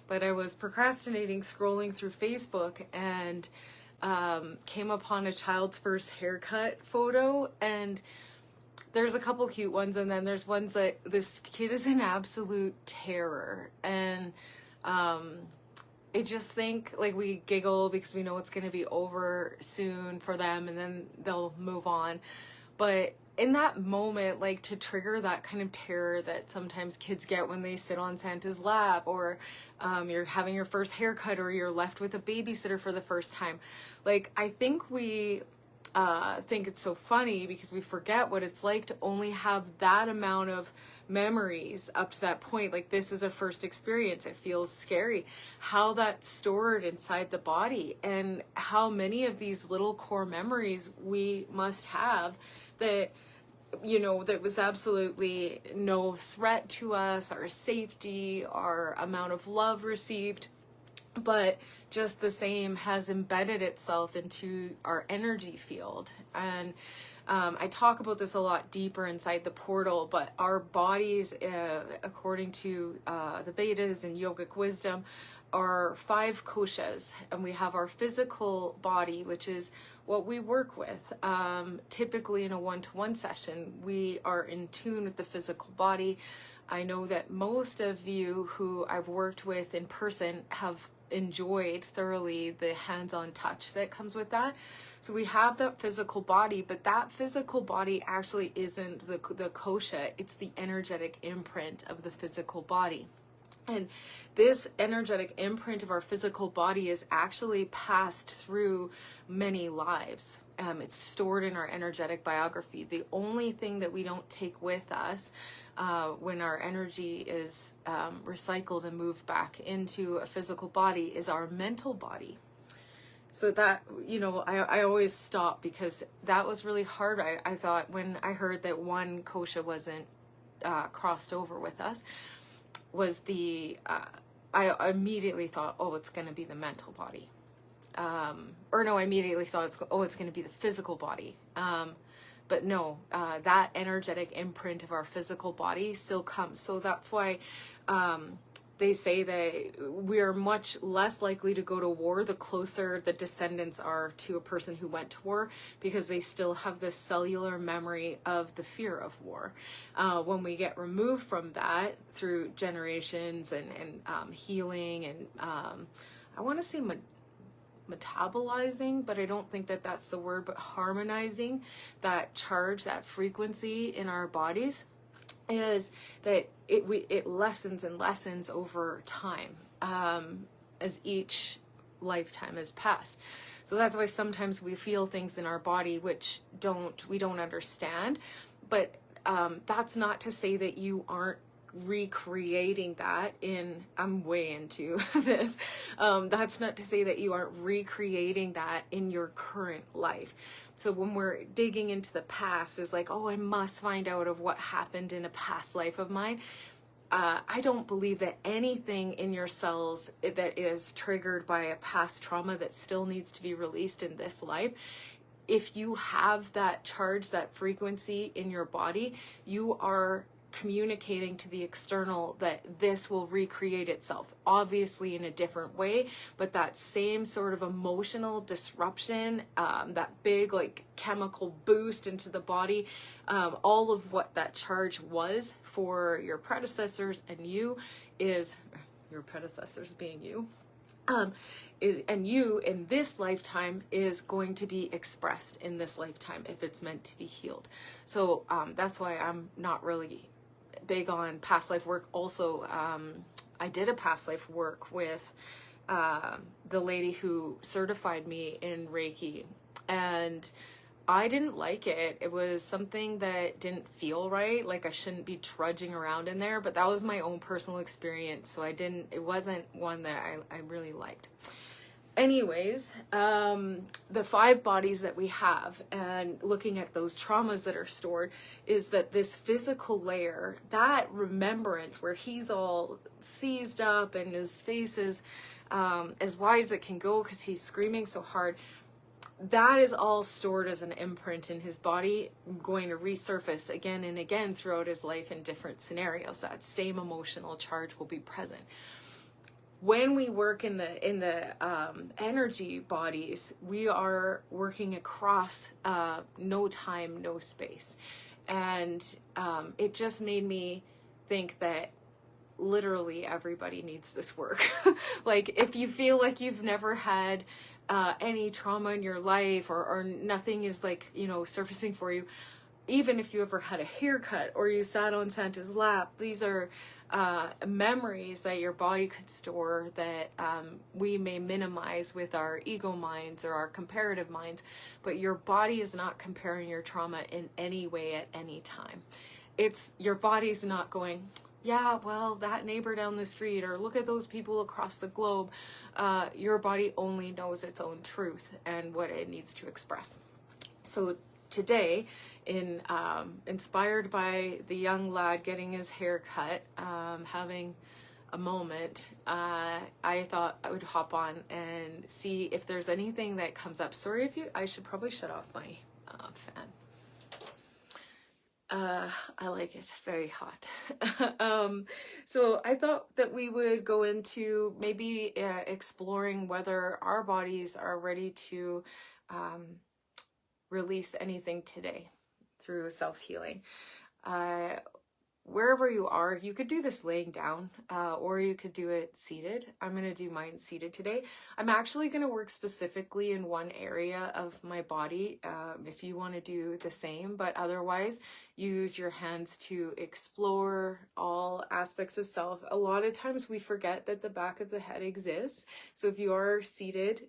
but I was procrastinating scrolling through Facebook and came upon a child's first haircut photo, and there's a couple cute ones, and then there's ones that this kid is in absolute terror, and I just think, like, we giggle because we know it's going to be over soon for them and then they'll move on. But in that moment, like, to trigger that kind of terror that sometimes kids get when they sit on Santa's lap, or you're having your first haircut, or you're left with a babysitter for the first time. Like, I think we think it's so funny because we forget what it's like to only have that amount of memories up to that point. Like, this is a first experience. It feels scary. How that's stored inside the body, and how many of these little core memories we must have that, you know, that was absolutely no threat to us, our safety, our amount of love received, but just the same has embedded itself into our energy field. And I talk about this a lot deeper inside the portal, but our bodies, according to the Vedas and yogic wisdom, are 5 koshas, and we have our physical body, which is what we work with. Typically in a one-to-one session, we are in tune with the physical body. I know that most of you who I've worked with in person have enjoyed thoroughly the hands-on touch that comes with that. So we have that physical body, but that physical body actually isn't the kosha, it's the energetic imprint of the physical body. And this energetic imprint of our physical body is actually passed through many lives. It's stored in our energetic biography. The only thing that we don't take with us when our energy is recycled and moved back into a physical body is our mental body. So that, you know, I always stop because that was really hard. I thought when I heard that one kosha wasn't crossed over with us, was I immediately thought, oh, it's going to be the mental body. Or no, I immediately thought it's going to be the physical body. But no, that energetic imprint of our physical body still comes. So that's why they say that we are much less likely to go to war the closer the descendants are to a person who went to war, because they still have this cellular memory of the fear of war. When we get removed from that through generations and healing and I want to say metabolizing, but I don't think that that's the word, but harmonizing that charge, that frequency in our bodies, is that it lessens and lessens over time as each lifetime has passed. So that's why sometimes we feel things in our body which we don't understand, but that's not to say that you aren't recreating that I'm way into this. That's not to say that you aren't recreating that in your current life. So when we're digging into the past, is like, oh, I must find out of what happened in a past life of mine. I don't believe that anything in your cells that is triggered by a past trauma that still needs to be released in this life, if you have that charge, that frequency in your body, you are communicating to the external that this will recreate itself, obviously in a different way, but that same sort of emotional disruption, that big like chemical boost into the body, all of what that charge was for your predecessors and you is, your predecessors being you, and you in this lifetime is going to be expressed in this lifetime if it's meant to be healed. So that's why I'm not really big on past life work. Also, I did a past life work with the lady who certified me in Reiki, and I didn't like it. It was something that didn't feel right, like I shouldn't be trudging around in there, but that was my own personal experience, so it wasn't one that I really liked. Anyways, the 5 bodies that we have, and looking at those traumas that are stored, is that this physical layer, that remembrance where he's all seized up and his face is as wide as it can go because he's screaming so hard, that is all stored as an imprint in his body, going to resurface again and again throughout his life in different scenarios. That same emotional charge will be present. when we work in the energy bodies, we are working across no time, no space. And it just made me think that literally everybody needs this work. Like, if you feel like you've never had any trauma in your life, or nothing is like, surfacing for you, even if you ever had a haircut or you sat on Santa's lap, these are memories that your body could store that we may minimize with our ego minds or our comparative minds, but your body is not comparing your trauma in any way at any time. Your body's not going, yeah, well, that neighbor down the street, or look at those people across the globe. Your body only knows its own truth and what it needs to express. So today, inspired by the young lad getting his hair cut, having a moment, I thought I would hop on and see if there's anything that comes up. Sorry I should probably shut off my fan. I like it very hot. So I thought that we would go into maybe exploring whether our bodies are ready to release anything today through self-healing. Wherever you are, you could do this laying down, or you could do it seated. I'm going to do mine seated today. I'm actually going to work specifically in one area of my body, if you want to do the same, but otherwise use your hands to explore all aspects of self. A lot of times we forget that the back of the head exists. So if you are seated,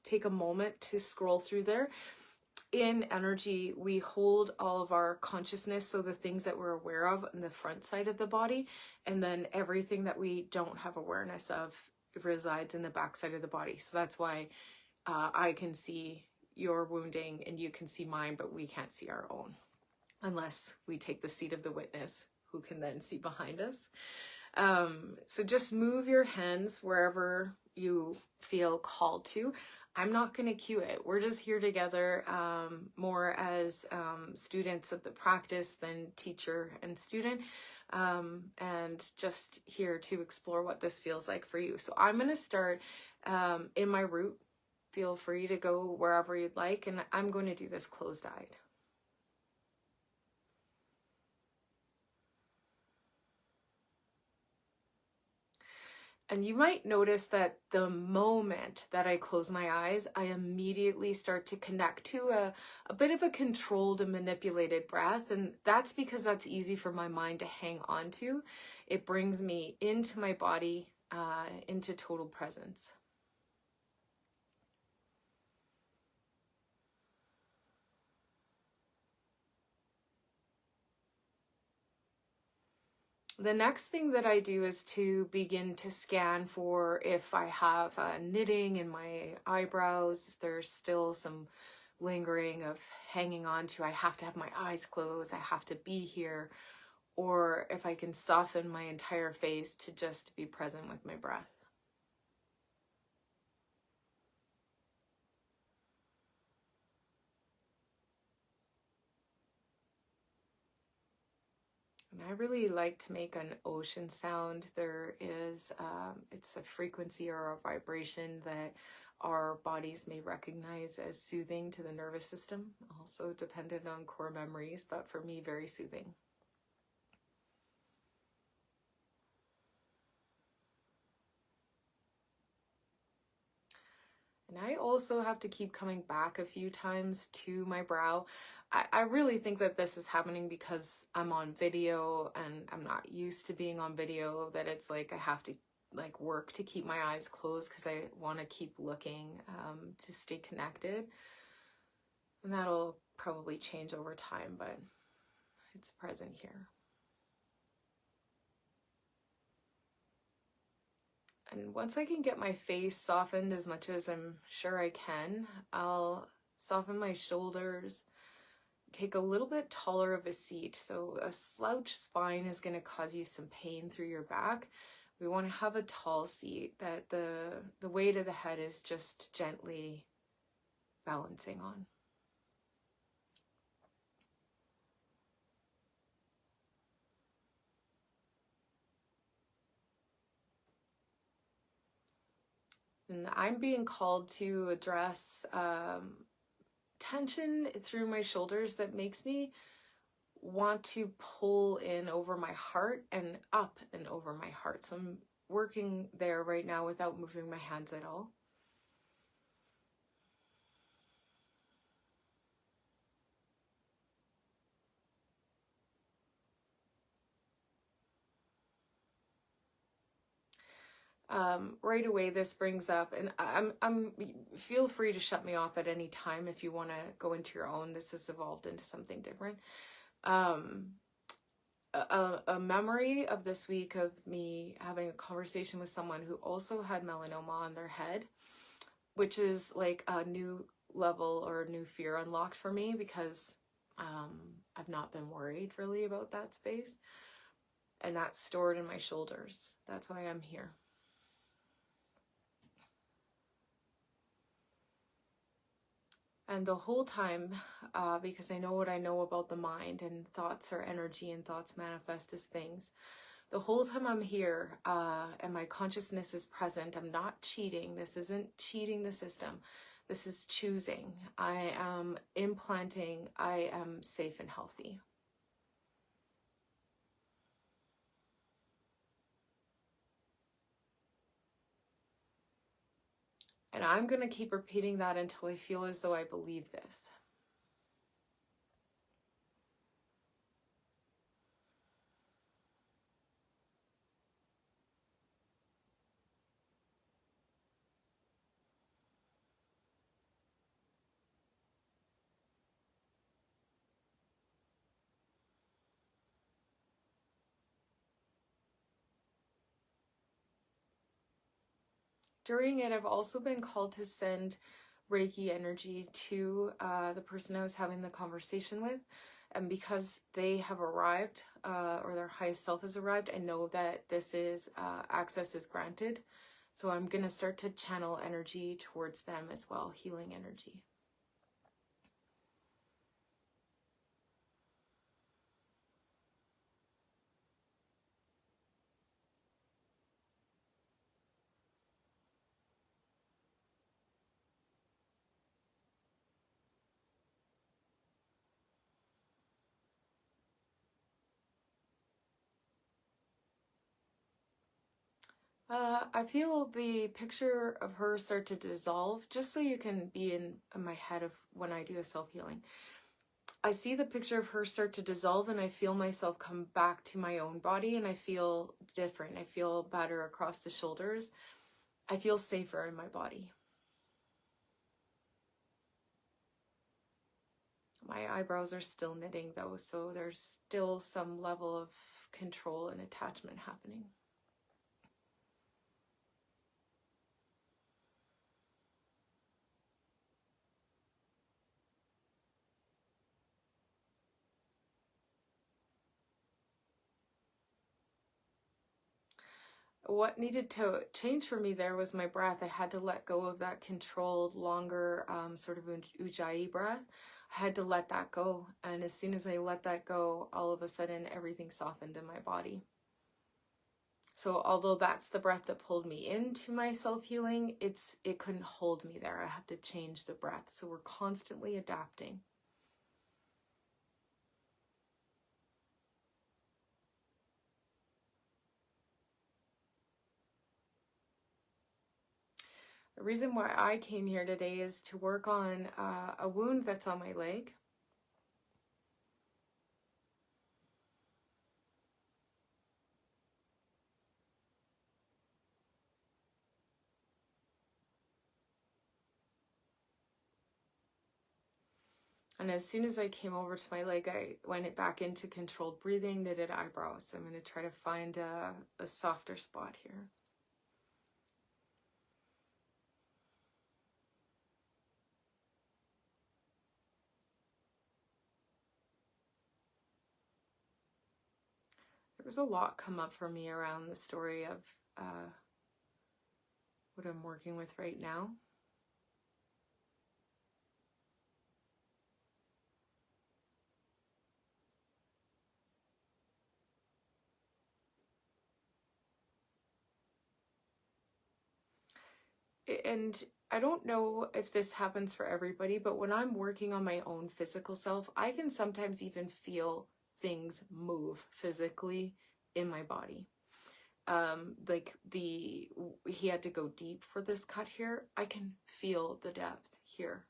take a moment to scroll through there. In energy, we hold all of our consciousness, so the things that we're aware of in the front side of the body, and then everything that we don't have awareness of resides in the back side of the body. So that's why I can see your wounding and you can see mine, but we can't see our own, unless we take the seat of the witness, who can then see behind us. So just move your hands wherever you feel called to. I'm not going to cue it. We're just here together, more as students of the practice than teacher and student, and just here to explore what this feels like for you. So I'm going to start in my root. Feel free to go wherever you'd like, and I'm going to do this closed-eyed. And you might notice that the moment that I close my eyes, I immediately start to connect to a bit of a controlled and manipulated breath. And that's because that's easy for my mind to hang on to. It brings me into my body, into total presence. The next thing that I do is to begin to scan for if I have knitting in my eyebrows, if there's still some lingering of hanging on to, I have to have my eyes closed, I have to be here, or if I can soften my entire face to just be present with my breath. And I really like to make an ocean sound. There is, it's a frequency or a vibration that our bodies may recognize as soothing to the nervous system, also dependent on core memories, but for me, very soothing. And I also have to keep coming back a few times to my brow. I really think that this is happening because I'm on video and I'm not used to being on video, that it's like I have to like work to keep my eyes closed because I want to keep looking to stay connected. And that'll probably change over time, but it's present here. And once I can get my face softened as much as I'm sure I can, I'll soften my shoulders, take a little bit taller of a seat. So a slouched spine is going to cause you some pain through your back. We want to have a tall seat that the weight of the head is just gently balancing on. And I'm being called to address tension through my shoulders that makes me want to pull in over my heart and up and over my heart. So I'm working there right now without moving my hands at all. Right away this brings up, and I'm feel free to shut me off at any time if you want to go into your own. This has evolved into something different. A memory of this week of me having a conversation with someone who also had melanoma on their head, which is like a new level or a new fear unlocked for me, because I've not been worried really about that space, and that's stored in my shoulders. That's why I'm here. And the whole time, because I know what I know about the mind, and thoughts are energy and thoughts manifest as things. The whole time I'm here and my consciousness is present, I'm not cheating. This isn't cheating the system. This is choosing. I am implanting. I am safe and healthy. And I'm going to keep repeating that until I feel as though I believe this. During it, I've also been called to send Reiki energy to the person I was having the conversation with. And because they have arrived, or their highest self has arrived, I know that this is, access is granted. So I'm going to start to channel energy towards them as well, healing energy. I feel the picture of her start to dissolve, just so you can be in my head of when I do a self-healing. I see the picture of her start to dissolve, and I feel myself come back to my own body, and I feel different. I feel better across the shoulders. I feel safer in my body. My eyebrows are still knitting though, so there's still some level of control and attachment happening. What needed to change for me there was my breath. I had to let go of that controlled, longer, sort of ujjayi breath. I had to let that go. And as soon as I let that go, all of a sudden, everything softened in my body. So although that's the breath that pulled me into my self-healing, it couldn't hold me there. I had to change the breath. So we're constantly adapting. The reason why I came here today is to work on a wound that's on my leg. And as soon as I came over to my leg, I went back into controlled breathing, knitted eyebrows. So I'm going to try to find a softer spot here. There was a lot come up for me around the story of what I'm working with right now. and I don't know if this happens for everybody, but when I'm working on my own physical self, I can sometimes even feel things move physically in my body. Like he had to go deep for this cut here. I can feel the depth here.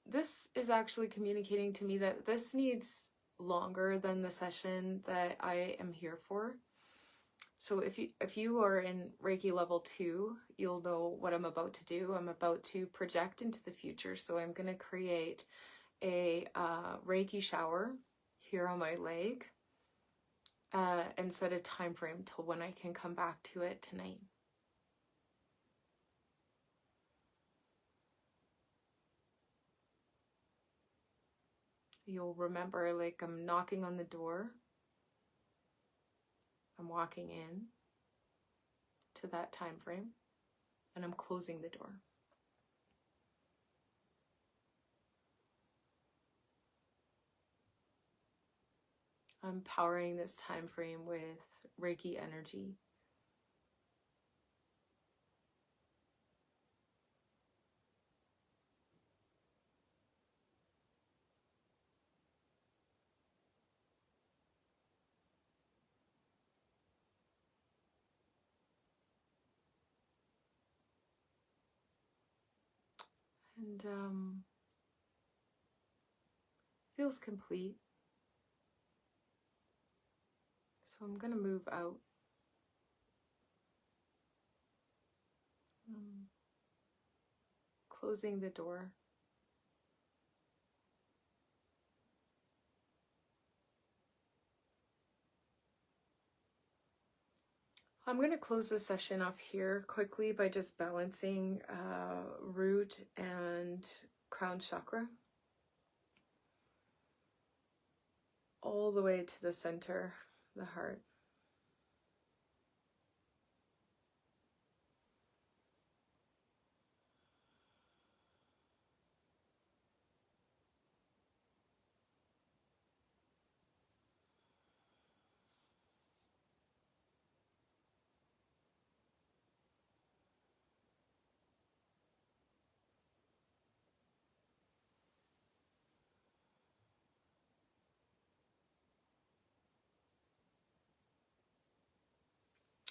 This is actually communicating to me that this needs longer than the session that I am here for. So if you are in Reiki level 2, you'll know what I'm about to do. I'm about to project into the future. So I'm going to create a Reiki shower here on my leg and set a time frame till when I can come back to it tonight. You'll remember, like, I'm knocking on the door. I'm walking in to that time frame, and I'm closing the door. I'm powering this time frame with Reiki energy. And feels complete. So I'm going to move out. Closing the door. I'm going to close the session off here quickly by just balancing root and crown chakra all the way to the center, the heart.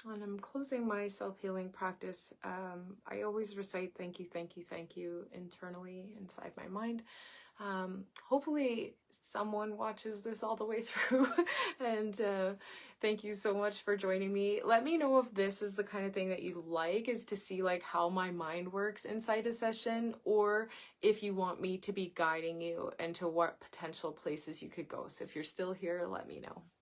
And I'm closing my self-healing practice. I always recite thank you, thank you, thank you internally inside my mind. Hopefully someone watches this all the way through. And thank you so much for joining me. Let me know if this is the kind of thing that you like, is to see like how my mind works inside a session, or if you want me to be guiding you into what potential places you could go. So if you're still here, let me know.